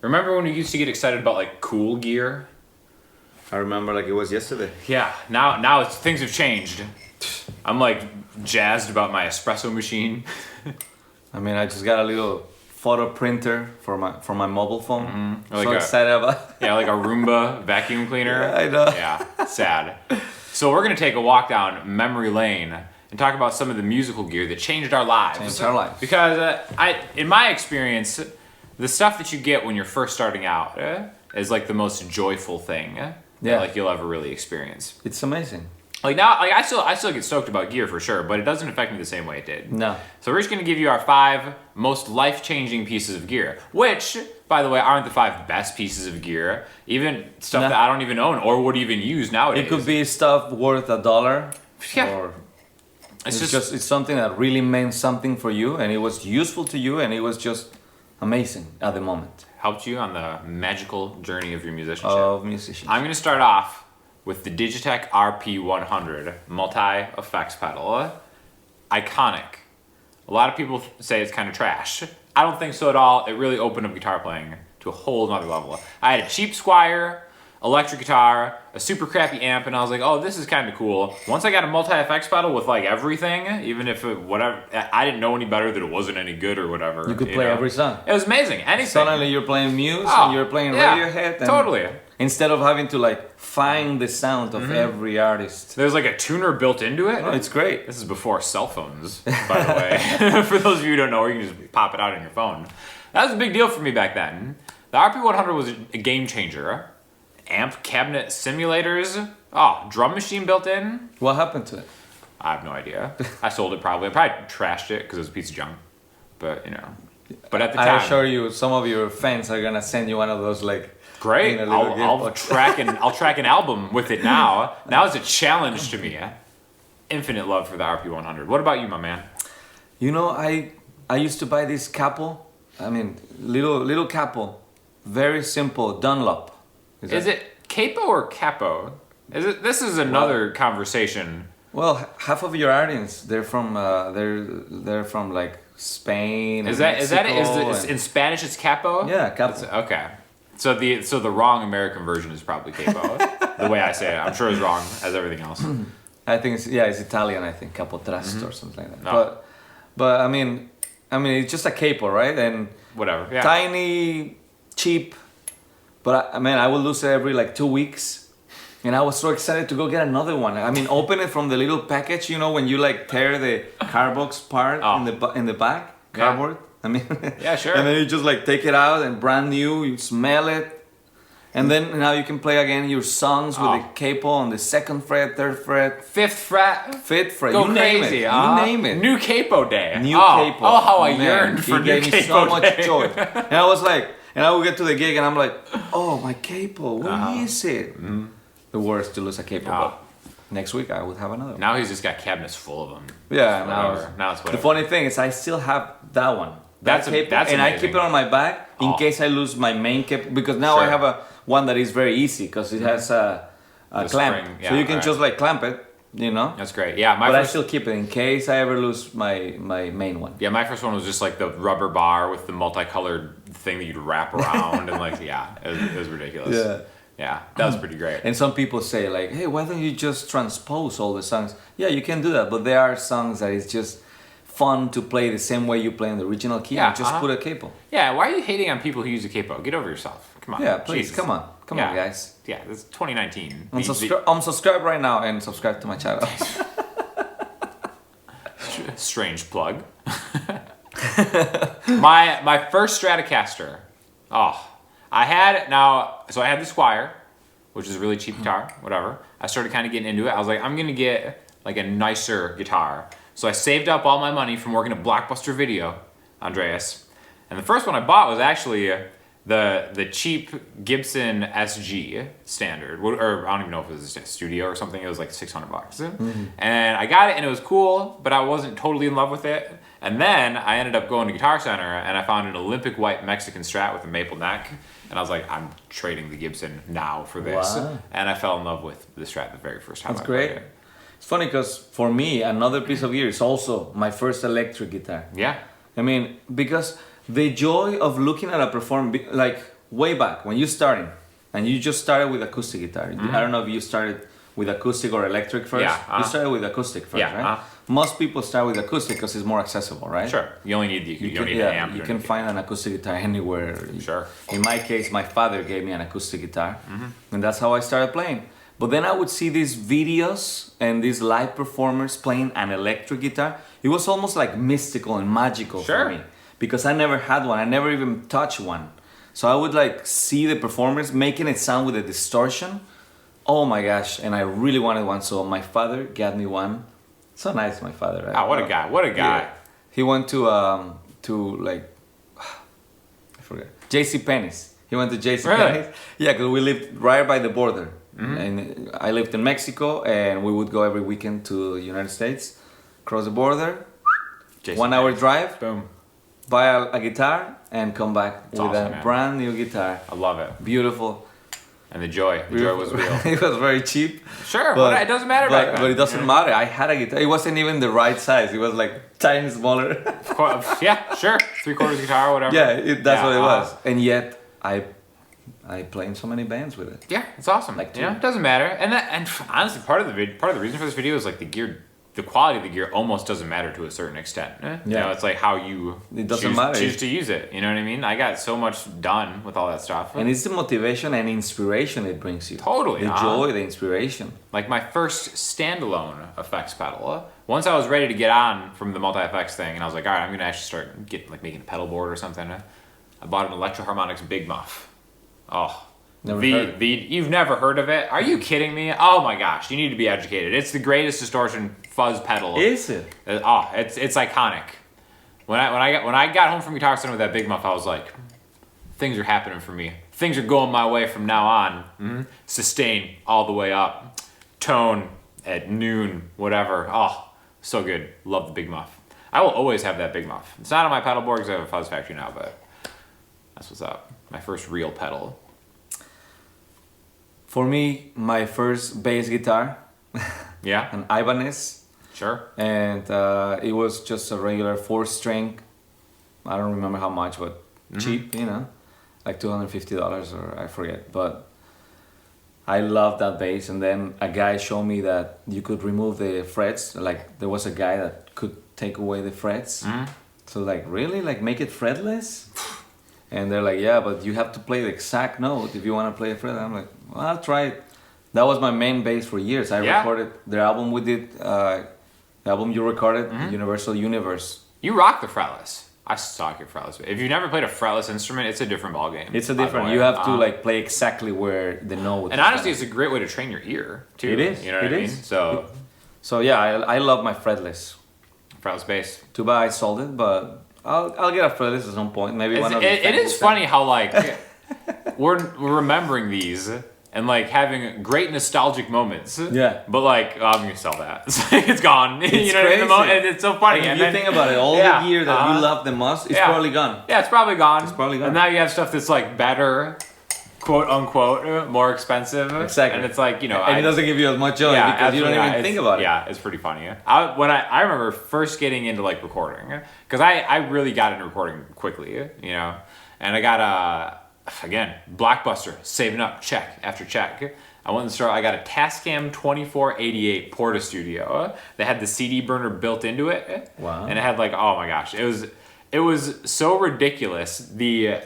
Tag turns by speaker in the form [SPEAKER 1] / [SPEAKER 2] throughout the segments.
[SPEAKER 1] Remember when we used to get excited about like cool gear?
[SPEAKER 2] I remember like it was yesterday.
[SPEAKER 1] Yeah, now things have changed. I'm like jazzed about my espresso machine.
[SPEAKER 2] I mean, I just got a little photo printer for my mobile phone.
[SPEAKER 1] Mm-hmm.
[SPEAKER 2] So excited about.
[SPEAKER 1] Yeah, like a Roomba vacuum cleaner.
[SPEAKER 2] Yeah, I know.
[SPEAKER 1] Yeah, sad. So we're gonna take a walk down memory lane and talk about some of the musical gear that changed our lives.
[SPEAKER 2] Changed our lives.
[SPEAKER 1] Because in my experience, the stuff that you get when you're first starting out is like the most joyful thing that like you'll ever really experience.
[SPEAKER 2] It's amazing.
[SPEAKER 1] Like now, like I still get stoked about gear for sure, but it doesn't affect me the same way it did.
[SPEAKER 2] No.
[SPEAKER 1] So we're just gonna give you our 5 most life-changing pieces of gear, which, by the way, aren't the 5 best pieces of gear. Even stuff that I don't even own or would even use nowadays.
[SPEAKER 2] It could be stuff worth $1.
[SPEAKER 1] Yeah.
[SPEAKER 2] Or it's something that really meant something for you, and it was useful to you, and it was just amazing at the moment.
[SPEAKER 1] Helped you on the magical journey of your musicianship. I'm gonna start off with the Digitech RP100 multi-effects pedal. Iconic. A lot of people say it's kind of trash. I don't think so at all. It really opened up guitar playing to a whole nother level. I had a cheap Squier, electric guitar, a super crappy amp, and I was like, oh, this is kind of cool. Once I got a multi-effects pedal with like everything, even if whatever, I didn't know any better that it wasn't any good or whatever.
[SPEAKER 2] You could play every song.
[SPEAKER 1] It was amazing. Anything.
[SPEAKER 2] Suddenly you're playing Muse and you're playing Radiohead. And
[SPEAKER 1] totally.
[SPEAKER 2] Instead of having to like find the sound of every artist.
[SPEAKER 1] There's like a tuner built into it.
[SPEAKER 2] Oh, it's great.
[SPEAKER 1] This is before cell phones, by the way. For those of you who don't know, you can just pop it out on your phone. That was a big deal for me back then. The RP100 was a game changer. Amp cabinet simulators. Oh, drum machine built in.
[SPEAKER 2] What happened to it?
[SPEAKER 1] I have no idea. I sold it probably. I probably trashed it because it was a piece of junk. But, you know. But at the time.
[SPEAKER 2] I assure you, some of your fans are going to send you one of those like...
[SPEAKER 1] Great. I'll track an album with it now. Now it's a challenge to me. Infinite love for the RP100. What about you, my man?
[SPEAKER 2] You know, I used to buy this capo. I mean, little capo. Very simple, Dunlop.
[SPEAKER 1] Is it capo or capo? This is another conversation.
[SPEAKER 2] Well, half of your audience, they're from like Spain.
[SPEAKER 1] Is in Spanish it's capo?
[SPEAKER 2] Yeah, capo.
[SPEAKER 1] Okay. So the wrong American version is probably capo. The way I say it, I'm sure it's wrong as everything else.
[SPEAKER 2] I think it's Italian. I think capotrasto or something like that. No. But I mean it's just a capo, right? And
[SPEAKER 1] whatever. Yeah.
[SPEAKER 2] Tiny, cheap. But I will lose it every like 2 weeks, and I was so excited to go get another one. I mean, open it from the little package, you know, when you like tear the cardbox part in the back cardboard. I mean,
[SPEAKER 1] yeah, sure.
[SPEAKER 2] And then you just like take it out and brand new. You smell it, and then now you can play again your songs with the capo on the 2nd fret, 3rd fret,
[SPEAKER 1] 5th fret,
[SPEAKER 2] 5th fret.
[SPEAKER 1] Go
[SPEAKER 2] you
[SPEAKER 1] crazy.
[SPEAKER 2] You name it.
[SPEAKER 1] New capo day.
[SPEAKER 2] New capo.
[SPEAKER 1] Oh, how I yearned for new capo day.
[SPEAKER 2] He gave me so much joy, and I was like. And I would get to the gig and I'm like, oh, my capo, where is it? Mm-hmm. The worst to lose a capo, but next week I would have another one.
[SPEAKER 1] Now he's just got cabinets full of them.
[SPEAKER 2] Yeah,
[SPEAKER 1] now it's whatever.
[SPEAKER 2] The funny thing is I still have that one. That's amazing. I keep it on my back in case I lose my main capo, because now I have one that is very easy because it has a clamp. Spring. Yeah, so you can just like clamp it. You know?
[SPEAKER 1] That's great. Yeah,
[SPEAKER 2] I still keep it in case I ever lose my main one.
[SPEAKER 1] Yeah, my first one was just like the rubber bar with the multicolored thing that you'd wrap around and like, yeah, it was ridiculous.
[SPEAKER 2] Yeah.
[SPEAKER 1] Yeah, that was pretty great.
[SPEAKER 2] And some people say like, hey, why don't you just transpose all the songs? Yeah, you can do that, but there are songs that it's just fun to play the same way you play in the original key and just put a capo.
[SPEAKER 1] Yeah, why are you hating on people who use a capo? Get over yourself. Come on.
[SPEAKER 2] Yeah, please, come on, guys.
[SPEAKER 1] Yeah, it's 2019.
[SPEAKER 2] Unsubscribe right now and subscribe to my channel.
[SPEAKER 1] Strange plug. my first Stratocaster. I had the Squier, which is a really cheap guitar, whatever. I started kind of getting into it. I was like, I'm gonna get like a nicer guitar. So I saved up all my money from working at Blockbuster Video, Andreas. And the first one I bought was actually the cheap Gibson SG standard, or I don't even know if it was a studio or something. It was like $600. Mm-hmm. And I got it and it was cool, but I wasn't totally in love with it. And then I ended up going to Guitar Center and I found an Olympic white Mexican Strat with a maple neck. And I was like, I'm trading the Gibson now for this. Wow. And I fell in love with the Strat the very first time.
[SPEAKER 2] That's great. Played it. It's funny because for me, another piece of gear is also my first electric guitar.
[SPEAKER 1] Yeah.
[SPEAKER 2] I mean, because the joy of looking at a performance, like way back when you starting, and you just started with acoustic guitar. I don't know if you started with acoustic or electric first.
[SPEAKER 1] Yeah,
[SPEAKER 2] You started with acoustic first,
[SPEAKER 1] Yeah,
[SPEAKER 2] right? Most people start with acoustic because it's more accessible, right?
[SPEAKER 1] Sure. You only need you don't need an amp.
[SPEAKER 2] You can find an acoustic guitar anywhere.
[SPEAKER 1] Sure.
[SPEAKER 2] In my case, my father gave me an acoustic guitar, and that's how I started playing. But then I would see these videos and these live performers playing an electric guitar. It was almost like mystical and magical for me because I never had one. I never even touched one. So I would like see the performers making it sound with a distortion. Oh my gosh! And I really wanted one, so my father got me one. So nice, my father. Right?
[SPEAKER 1] Oh, what a guy! What a guy!
[SPEAKER 2] Yeah. He went to like I forget J.C. Penney's. He went to J.C. Penney's. Yeah, because we lived right by the border. And I lived in Mexico, and we would go every weekend to the United States, cross the border, 1 hour drive,
[SPEAKER 1] boom,
[SPEAKER 2] buy a guitar, and come back with
[SPEAKER 1] awesome,
[SPEAKER 2] a
[SPEAKER 1] man.
[SPEAKER 2] brand new guitar.
[SPEAKER 1] I love it.
[SPEAKER 2] Beautiful.
[SPEAKER 1] And the joy was real.
[SPEAKER 2] It was very cheap.
[SPEAKER 1] Sure, but it doesn't matter back then.
[SPEAKER 2] But it doesn't matter. I had a guitar. It wasn't even the right size. It was like tiny smaller.
[SPEAKER 1] Yeah, sure. 3/4 guitar, whatever.
[SPEAKER 2] Yeah, that's what it was. And yet, I play in so many bands with it.
[SPEAKER 1] Yeah, it's awesome.
[SPEAKER 2] Like
[SPEAKER 1] you know, it doesn't matter. And honestly, part of the reason for this video is like the quality of the gear almost doesn't matter to a certain extent. You know, it's like how you choose to use it. You know what I mean? I got so much done with all that stuff.
[SPEAKER 2] And it's the motivation and inspiration it brings you.
[SPEAKER 1] Totally.
[SPEAKER 2] The joy, the inspiration.
[SPEAKER 1] Like my first standalone effects pedal. Once I was ready to get on from the multi-effects thing, and I was like, all right, I'm gonna actually start making a pedal board or something. I bought an Electro Harmonix Big Muff. Oh, you've never heard of it? Are you kidding me? Oh my gosh, you need to be educated. It's the greatest distortion fuzz pedal.
[SPEAKER 2] Is it?
[SPEAKER 1] Oh, it's iconic. When I got home from Guitar Center with that Big Muff, I was like, things are happening for me. Things are going my way from now on. Sustain all the way up. Tone at noon, whatever. Oh, so good. Love the Big Muff. I will always have that Big Muff. It's not on my pedal board because I have a Fuzz Factory now, but that's what's up. My first real pedal.
[SPEAKER 2] For me, my first bass guitar.
[SPEAKER 1] Yeah.
[SPEAKER 2] An Ibanez.
[SPEAKER 1] Sure.
[SPEAKER 2] And it was just a regular 4-string. I don't remember how much, but cheap, you know, like $250 or I forget. But I loved that bass. And then a guy showed me that you could remove the frets. Like there was a guy that could take away the frets. So like, really? Like make it fretless? And they're like, yeah, but you have to play the exact note if you want to play a fret. I'm like, well, I'll try it. That was my main bass for years. I recorded the album we did, the album you recorded, Universal Universe.
[SPEAKER 1] You rock the fretless. I suck at fretless. If you've never played a fretless instrument, it's a different ballgame.
[SPEAKER 2] It's a different. You have to like play exactly where the note.
[SPEAKER 1] And honestly, it's a great way to train your ear too.
[SPEAKER 2] It is.
[SPEAKER 1] You know what I mean?
[SPEAKER 2] So yeah, I love my fretless.
[SPEAKER 1] Fretless bass.
[SPEAKER 2] Too bad I sold it, but I'll get a fretless at some point. Maybe one of the.
[SPEAKER 1] It is funny how like we're remembering these and like having great nostalgic moments.
[SPEAKER 2] Yeah.
[SPEAKER 1] But like, oh, I'm gonna sell that. It's gone.
[SPEAKER 2] It's
[SPEAKER 1] you know,
[SPEAKER 2] crazy.
[SPEAKER 1] and it's so funny.
[SPEAKER 2] And if you think about it, all the gear that you love the most is probably gone.
[SPEAKER 1] Yeah, it's probably gone.
[SPEAKER 2] It's probably gone.
[SPEAKER 1] And now you have stuff that's like better, quote unquote, more expensive.
[SPEAKER 2] Exactly.
[SPEAKER 1] And it's like, you know,
[SPEAKER 2] and it doesn't give you as much joy because you don't even think about it.
[SPEAKER 1] Yeah, it's pretty funny. I remember first getting into like recording, because I really got into recording quickly, you know, and I got again, Blockbuster, saving up check after check. I went in the store, I got a Tascam 2488 Porta Studio. They had the CD burner built into it.
[SPEAKER 2] Wow.
[SPEAKER 1] And it had like, oh my gosh, it was so ridiculous, the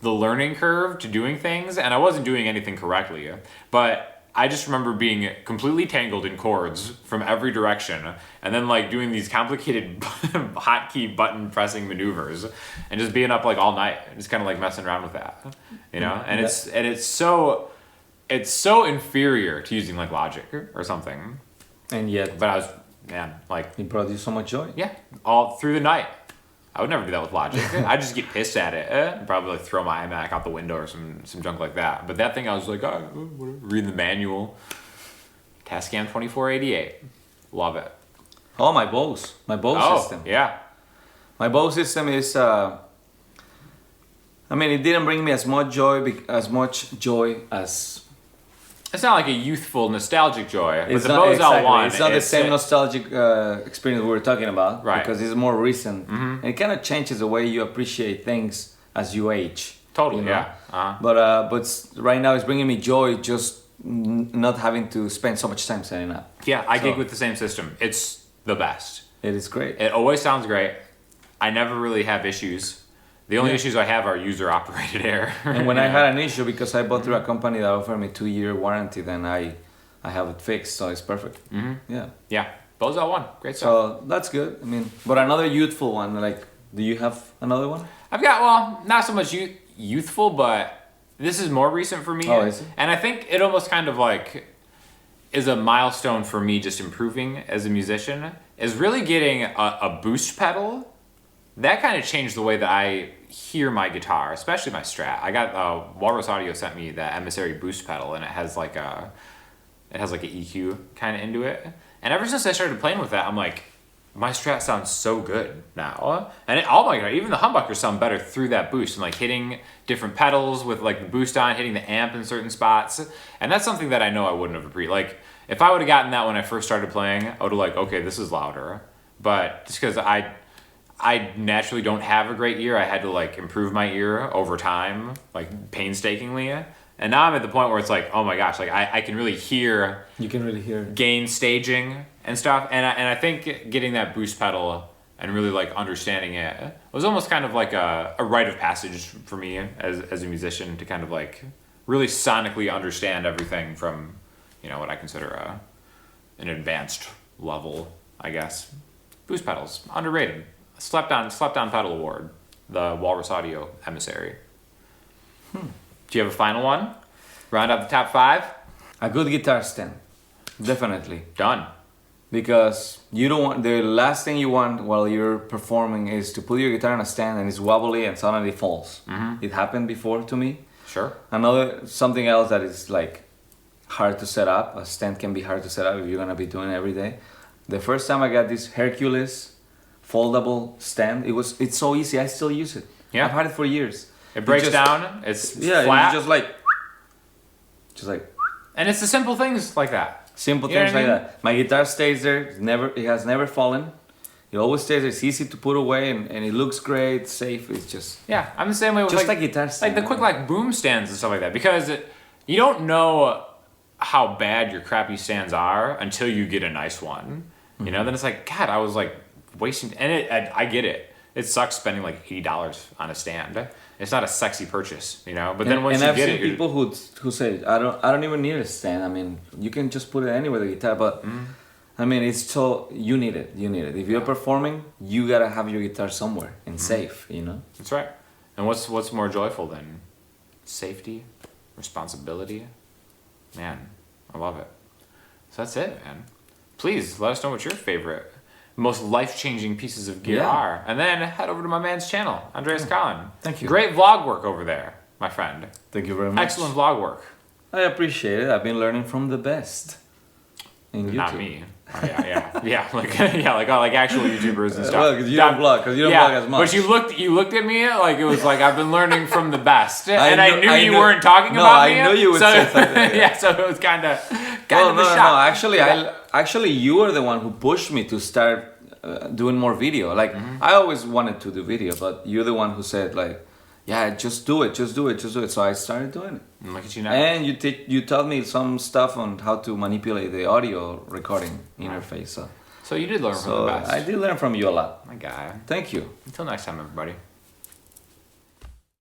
[SPEAKER 1] learning curve to doing things, and I wasn't doing anything correctly, but I just remember being completely tangled in chords from every direction, and then like doing these complicated hotkey button pressing maneuvers, and just being up like all night, just kind of like messing around with that, you know. And it's so inferior to using like Logic or something.
[SPEAKER 2] And yet,
[SPEAKER 1] but I was like
[SPEAKER 2] it brought you so much joy.
[SPEAKER 1] Yeah, all through the night. I would never do that with Logic. I'd just get pissed at it and probably like throw my iMac out the window or some junk like that. But that thing, I was like, oh, whatever. Read the manual. Tascam 2488. Love it.
[SPEAKER 2] Oh, my Bose system.
[SPEAKER 1] Yeah.
[SPEAKER 2] My Bose system is, I mean, it didn't bring me as much joy as...
[SPEAKER 1] It's not like a youthful, nostalgic joy. But
[SPEAKER 2] It's
[SPEAKER 1] the
[SPEAKER 2] not,
[SPEAKER 1] Bose
[SPEAKER 2] exactly.
[SPEAKER 1] L1,
[SPEAKER 2] it's not the same nostalgic experience we were talking about.
[SPEAKER 1] Right.
[SPEAKER 2] Because it's more recent. And it kind of changes the way you appreciate things as you age.
[SPEAKER 1] Totally,
[SPEAKER 2] you know?
[SPEAKER 1] yeah.
[SPEAKER 2] But right now it's bringing me joy just not having to spend so much time setting up.
[SPEAKER 1] Yeah, I gig with the same system. It's the best.
[SPEAKER 2] It is great.
[SPEAKER 1] It always sounds great. I never really have issues. The only issues I have are user operated error.
[SPEAKER 2] And when I had an issue, because I bought through a company that offered me 2-year warranty, then I have it fixed, so it's perfect.
[SPEAKER 1] Yeah, Bose L1, great stuff.
[SPEAKER 2] So that's good. I mean, but another youthful one, like, do you have another one?
[SPEAKER 1] I've got, well, not so much youthful, but this is more recent for me.
[SPEAKER 2] Oh, is it?
[SPEAKER 1] And I think it almost kind of like is a milestone for me just improving as a musician, is really getting a boost pedal. That kind of changed the way that I hear my guitar, especially my Strat. I got Walrus Audio sent me the Emissary boost pedal, and it has like an EQ kind of into it. And ever since I started playing with that, I'm like, my Strat sounds so good now. And all my guitar, even the humbuckers sound better through that boost, and like hitting different pedals with like the boost on, hitting the amp in certain spots. And that's something that I know I wouldn't have appreciated. Like if I would have gotten that when I first started playing, I would have like, okay, this is louder. But just because I naturally don't have a great ear, I had to like improve my ear over time, like painstakingly. And now I'm at the point where it's like, oh my gosh, like I can really hear.
[SPEAKER 2] You can really hear
[SPEAKER 1] gain staging and stuff. And I think getting that boost pedal and really like understanding it was almost kind of like a rite of passage for me as a musician to kind of like really sonically understand everything from, you know, what I consider an advanced level, I guess. Boost pedals, underrated. Slept on pedal award, the Walrus Audio Emissary. Do you have a final one? Round out the top 5?
[SPEAKER 2] a good guitar stand. Definitely.
[SPEAKER 1] Done.
[SPEAKER 2] Because you don't want, the last thing you want while you're performing is to put your guitar on a stand and it's wobbly and suddenly falls.
[SPEAKER 1] Mm-hmm.
[SPEAKER 2] It happened before to me.
[SPEAKER 1] Sure.
[SPEAKER 2] Something else that is like hard to set up. A stand can be hard to set up if you're gonna be doing it every day. The first time I got this Hercules foldable stand, it's so easy. I still use it.
[SPEAKER 1] Yeah.
[SPEAKER 2] I've had it for years.
[SPEAKER 1] It breaks down. It's flat.
[SPEAKER 2] Just like.
[SPEAKER 1] And it's the simple things like that.
[SPEAKER 2] Simple things like that. My guitar stays there. It has never fallen. It always stays there. It's easy to put away, and it looks great. It's safe. It's just.
[SPEAKER 1] Yeah, I'm the same way with
[SPEAKER 2] just like guitar stand.
[SPEAKER 1] Like the quick boom stands and stuff like that, because you don't know how bad your crappy stands are until you get a nice one. Mm-hmm. You know, then it's like, God, I was like wasting. And I get it. It sucks spending like $80 on a stand. It's not a sexy purchase, you know. But then once you get it,
[SPEAKER 2] and I've seen people who say, I don't even need a stand. I mean, you can just put it anywhere, the guitar. But I mean, it's so you need it. You need it. If you're performing, you gotta have your guitar somewhere and safe. You know.
[SPEAKER 1] That's right. And what's more joyful than safety, responsibility? Man, I love it. So that's it, man. Please let us know what your favorite, most life-changing pieces of gear are. And then head over to my man's channel, Andreas Collin.
[SPEAKER 2] Thank you.
[SPEAKER 1] Great vlog work over there, my friend.
[SPEAKER 2] Thank you very much.
[SPEAKER 1] Excellent vlog work.
[SPEAKER 2] I appreciate it. I've been learning from the best. In YouTube.
[SPEAKER 1] Not me. Oh, yeah, like actual YouTubers and stuff.
[SPEAKER 2] Well, because you don't vlog as much.
[SPEAKER 1] But you looked at me like it was like I've been learning from the best, and I knew you weren't talking about me.
[SPEAKER 2] No, I knew you would say something.
[SPEAKER 1] Yeah, so it was kind of a shock.
[SPEAKER 2] Actually, you were the one who pushed me to start doing more video. Like I always wanted to do video, but you're the one who said like, yeah, just do it. So I started doing it.
[SPEAKER 1] Look at you now.
[SPEAKER 2] And you taught me some stuff on how to manipulate the audio recording interface.
[SPEAKER 1] So you did learn from the best.
[SPEAKER 2] I did learn from you a lot.
[SPEAKER 1] My guy.
[SPEAKER 2] Thank you.
[SPEAKER 1] Until next time, everybody.